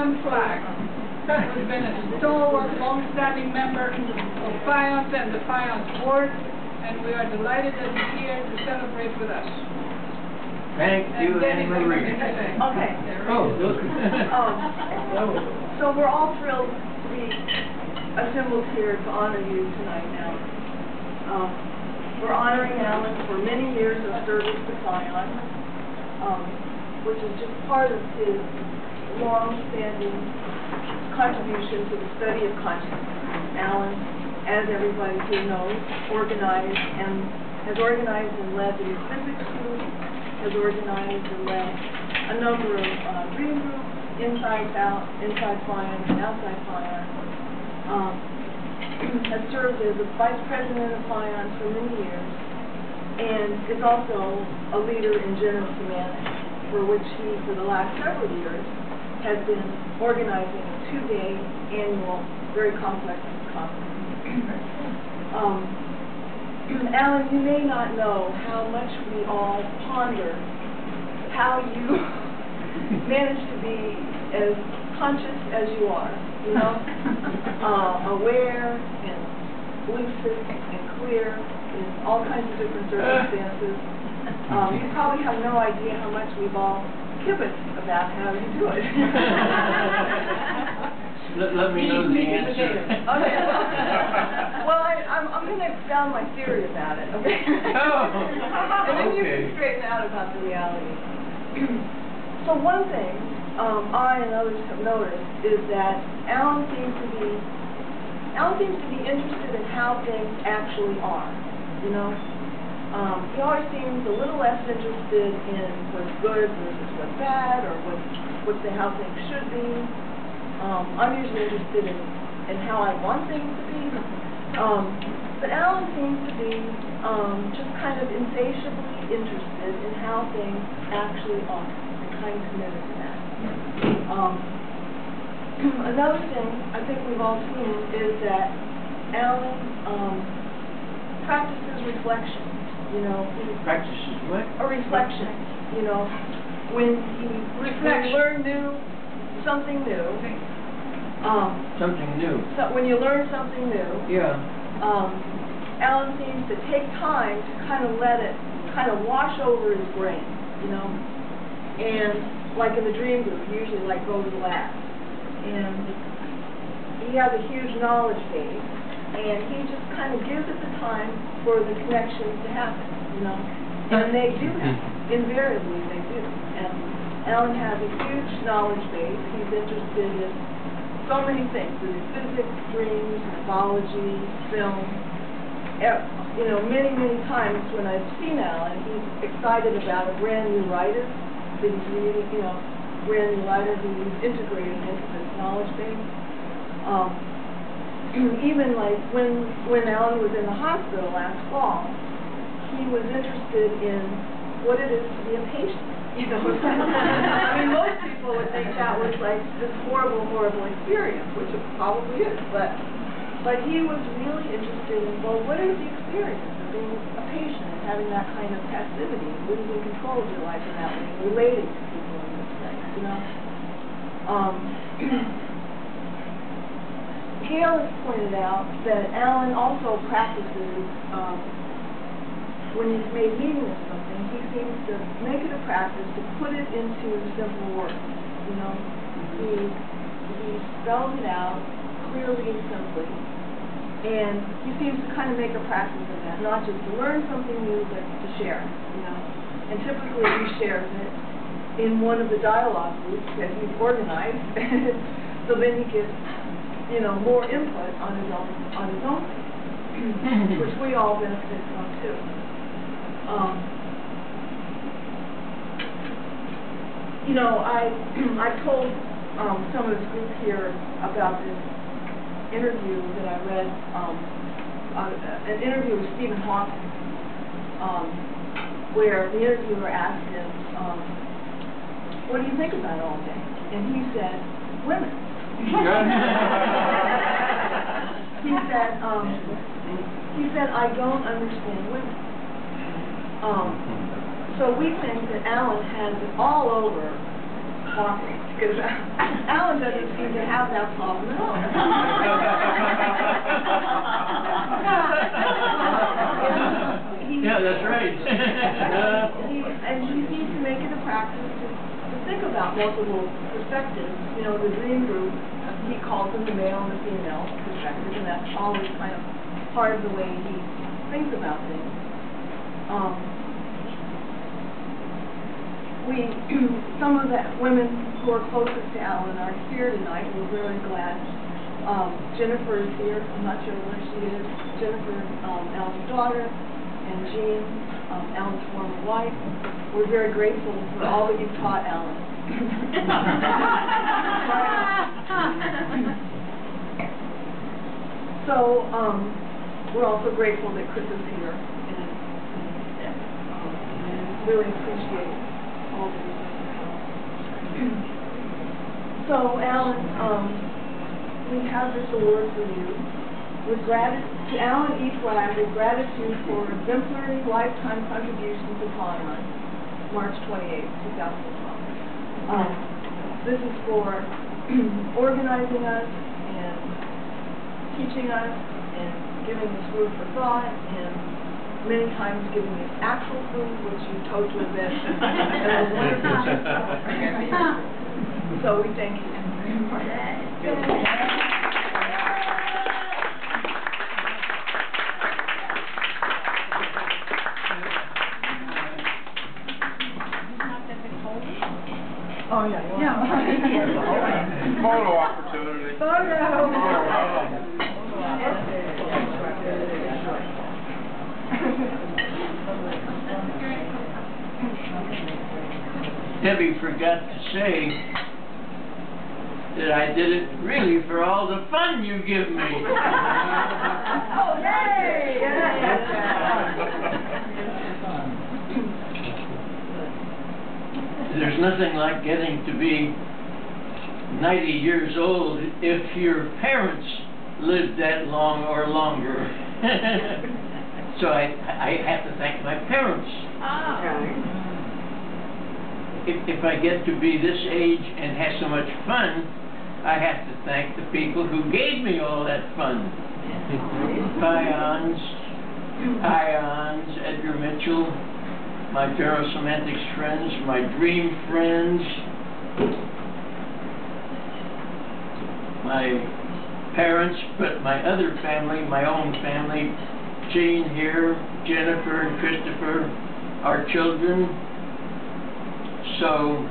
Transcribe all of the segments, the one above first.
Alan Flagg, who's been a stalwart, long-standing member of FIONS and the FIONS board, and we are delighted that he's here to celebrate with us. Thank you, Anne Marie. Okay. Oh, look. So we're all thrilled to be assembled here to honor you tonight, Alan. We're honoring Alan for many years of service to FIONS, which is just part of his long-standing contribution to the study of consciousness. Alan, as everybody here knows, has organized and led the physics group, has organized and led a number of dream groups, inside FIONS and outside FIONS, has served as a vice president of FIONS for many years, and is also a leader in general humanity, for which he, for the last several years, has been organizing a 2-day annual, very complex conference. Alan, you may not know how much we all ponder how you manage to be as conscious as you are, you know, aware and lucid and clear in all kinds of different circumstances. You probably have no idea how much we've all kibitz about how you do it. Let me know the answer. Okay. Well, I'm going to expound my theory about it, okay? Oh, and then you okay. can straighten out about the reality. So one thing I and others have noticed is that Alan seems to be interested in how things actually are, you know? He always seems a little less interested in what's good versus what's bad, or how things should be. I'm usually interested in how I want things to be. But Alan seems to be just kind of insatiably interested in how things actually are, and kind of committed to that. Another thing I think we've all seen is that Alan practices reflection. You know, he Practices what? a reflection. You know, when he learn something new. Something new. So when you learn something new, Yeah. Alan seems to take time to kind of let it kind of wash over his brain, you know. And like in the dream group, he usually goes last. And he has a huge knowledge base, and he just kind of gives it the time for the connections to happen, you know. And they do happen. Invariably, they do. And Alan has a huge knowledge base. He's interested in so many things: physics, dreams, mythology, film. You know, many, many times when I've seen Alan, he's excited about a brand new writer that he's reading, you know, brand new writer who he's integrating into this knowledge base. Even like when Alan was in the hospital last fall, he was interested in what it is to be a patient. You know, I mean, most people would think that was like this horrible, horrible experience, which it probably is. But he was really interested in, well, what is the experience of being a patient and having that kind of passivity, and losing control of your life in that way, and relating to people in this way, you know? Gail has pointed out that Alan also practices, when he's made meaning of something, he seems to make it a practice to put it into simple words, you know? He spells it out clearly and simply, and he seems to kind of make a practice of that, not just to learn something new, but to share it, you know? And typically he shares it in one of the dialogue groups that he's organized, so then he gets, you know, more input on his own thing, which we all benefit from too. You know, I told some of this group here about this interview that I read, an interview with Stephen Hawking, where the interviewer asked him, what do you think about all day? And he said, women. He said, I don't understand women. So we think that Alan has it all over coffee, because Alan doesn't seem to have that problem at all. Yeah, that's right. And he needs to make it a practice to think about multiple perspectives. You know, the dream group, he calls them the male and the female perspective, and that's always kind of part of the way he thinks about things. Some of the women who are closest to Alan are here tonight. We're very glad. Jennifer is here. I'm not sure where she is. Jennifer, Alan's daughter, and Jean, Alan's former wife. We're very grateful for all that you've taught Alan. So, we're also grateful that Chris is here and really appreciate all that you've done. So, Alan, we have this award for you. With to Alan E. Flagg, with gratitude for exemplary lifetime contributions to FIONS, March 28, 2012. This is for organizing us and teaching us and giving us food for thought and many times giving us actual food, which you totally missed. And a wonderful So we thank you for that. Oh, yeah. Photo opportunity. Debbie forgot to say that I did it really for all the fun you give me. Oh, yay! There's nothing like getting to be 90 years old if your parents lived that long or longer. So I have to thank my parents. If I get to be this age and have so much fun, I have to thank the people who gave me all that fun. FIONS, Edgar Mitchell, my parasemantics friends, my dream friends, my parents, but my other family, my own family, Jean here, Jennifer and Christopher, our children. So,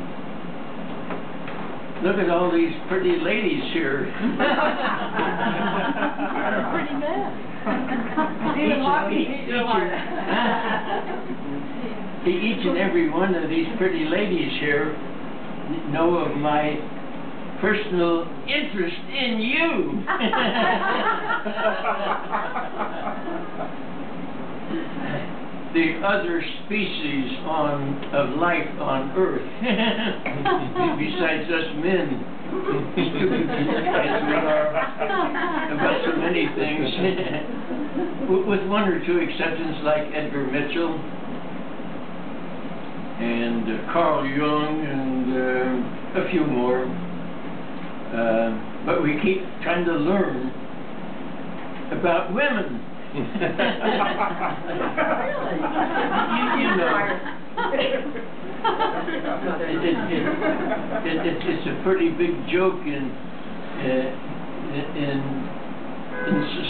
look at all these pretty ladies here. Pretty bad. Each and every one of these pretty ladies here know of my personal interest in you. The other species of life on Earth, besides us men, stupid as we are about so many things, with one or two exceptions like Edgar Mitchell and Carl Jung and a few more. But we keep trying to learn about women. You know, it's a pretty big joke in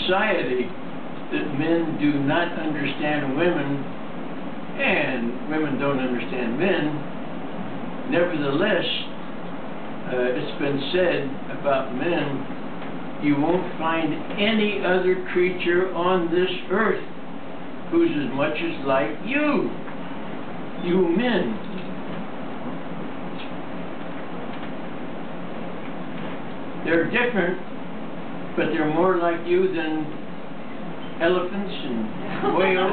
society that men do not understand women and women don't understand men. Nevertheless, it's been said about men, you won't find any other creature on this earth who's as much as like you men. They're different, but they're more like you than elephants and whales.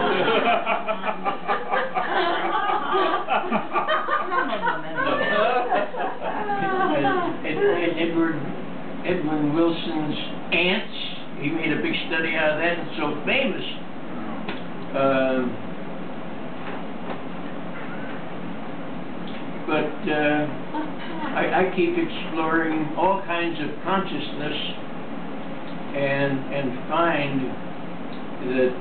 Edwin Wilson's ants, he made a big study out of that, and so famous. but I keep exploring all kinds of consciousness and find that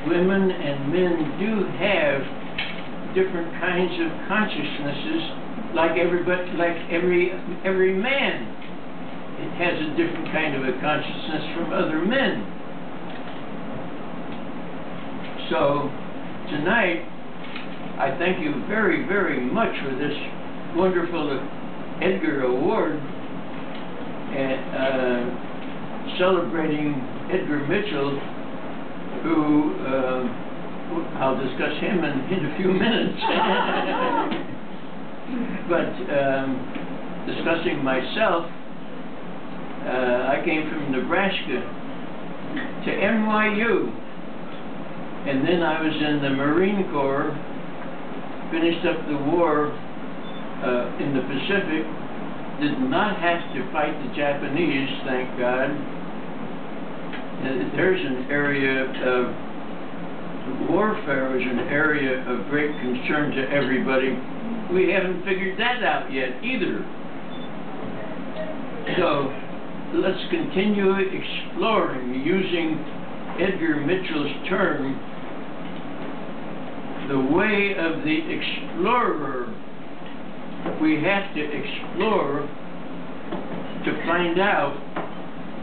women and men do have different kinds of consciousnesses, like every man. It has a different kind of a consciousness from other men. So tonight, I thank you very, very much for this wonderful Edgar Award and celebrating Edgar Mitchell, who I'll discuss him in a few minutes. But discussing myself, I came from Nebraska to NYU, and then I was in the Marine Corps, finished up the war in the Pacific, did not have to fight the Japanese, thank God. There's an area of warfare, is an area of great concern to everybody. We haven't figured that out yet either. So let's continue exploring, using Edgar Mitchell's term, the way of the explorer. We have to explore to find out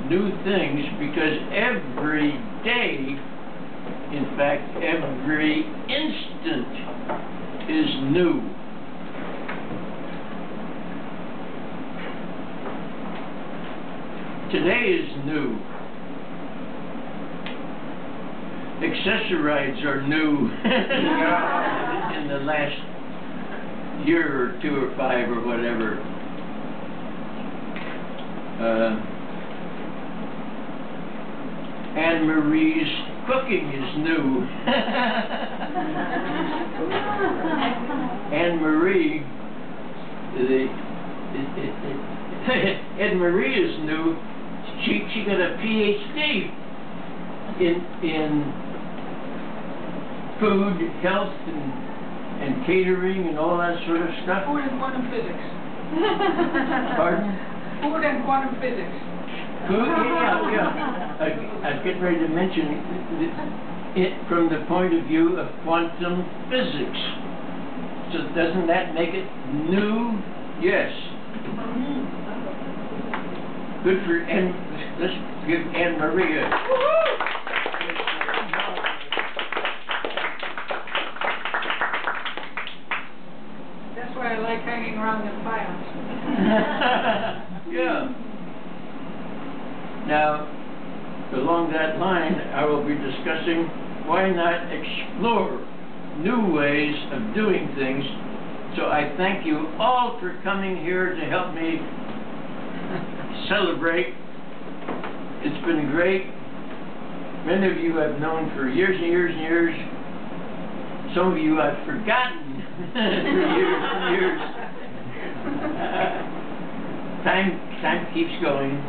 new things, because every day, in fact, every instant is new. Today is new. Accessorides are new in the last year or 2 or 5 or whatever. Anne Marie's cooking is new. Anne Marie, Anne Marie is new. She got a PhD in food, health, and catering, and all that sort of stuff. Food and quantum physics. Pardon? Food and quantum physics. Food? Yeah. I was getting ready to mention it from the point of view of quantum physics. So doesn't that make it new? Yes. Good for Anne. Let's give Anne Marie a... That's why I like hanging around the FIONS. Yeah. Now, along that line, I will be discussing why not explore new ways of doing things. So I thank you all for coming here to help me celebrate. It's been great. Many of you I've known for years and years and years. Some of you I've forgotten for years and years. Time keeps going.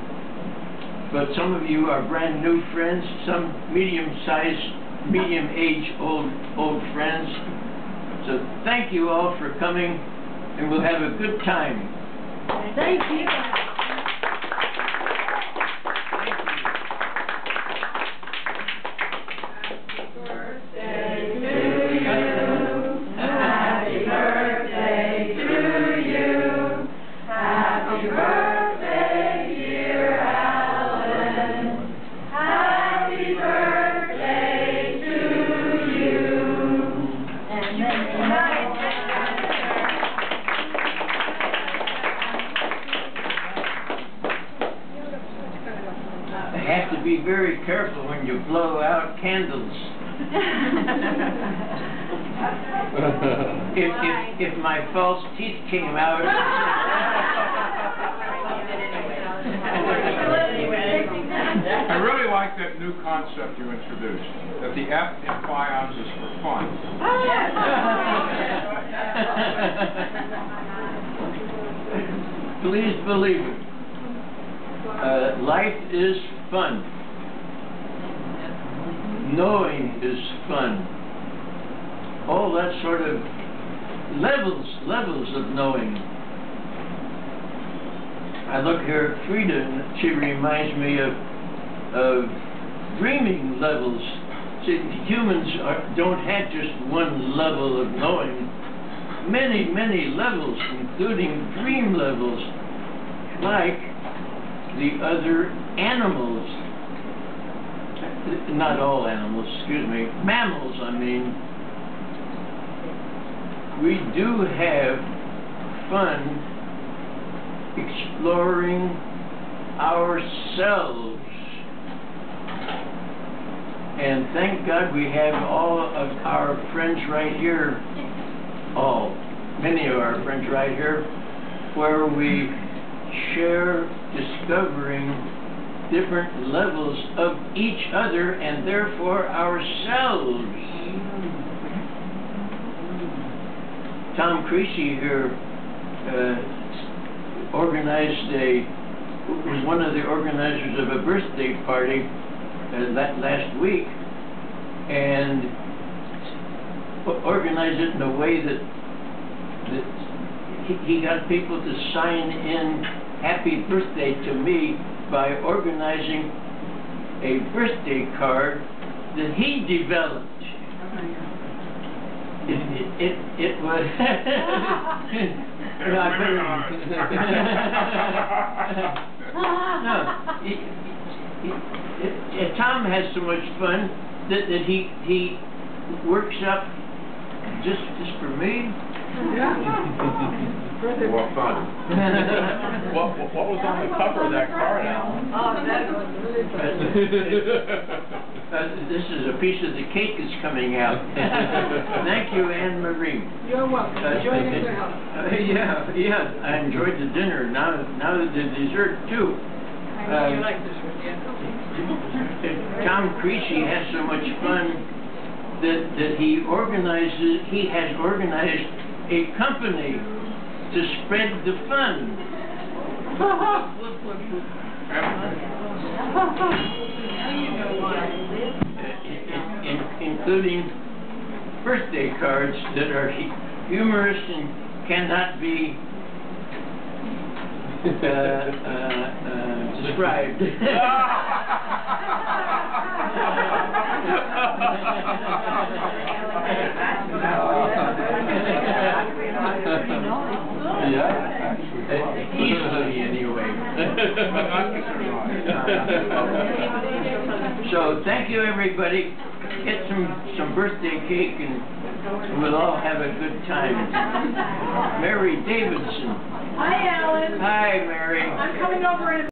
But some of you are brand new friends, some medium-sized, medium-age old friends. So thank you all for coming, and we'll have a good time. Thank you. Be very careful when you blow out candles. if my false teeth came out. I really like that new concept you introduced, that the F in FIONS is for fun. Please believe it. Life is fun. Knowing is fun. All that sort of levels of knowing. I look here at Frida, and she reminds me of dreaming levels. See, humans don't have just one level of knowing. Many, many levels, including dream levels, like the other animals. Not all animals, excuse me. Mammals, I mean. We do have fun exploring ourselves. And thank God we have all of our friends right here, many of our friends right here, where we share discovering different levels of each other and therefore ourselves. Tom Creasy here was one of the organizers of a birthday party last week, and organized it in a way that he got people to sign in happy birthday to me by organizing a birthday card that he developed. It was Tom has so much fun that he works up just for me. Well, fun. What was on the cover of that card, Alan? Oh, that was really fun. This is a piece of the cake that's coming out. Thank you, Anne Marie. You're welcome. Enjoy the house. Yeah, I enjoyed the dinner. Now the dessert too. I know you like this one, yeah. Tom Creasy has so much fun that he has organized a company to spread the fun. Including birthday cards that are humorous and cannot be described. Easily, anyway. So, thank you, everybody. Get some birthday cake, and we'll all have a good time. Mary Davidson. Hi, Alan. Hi, Mary. I'm coming over in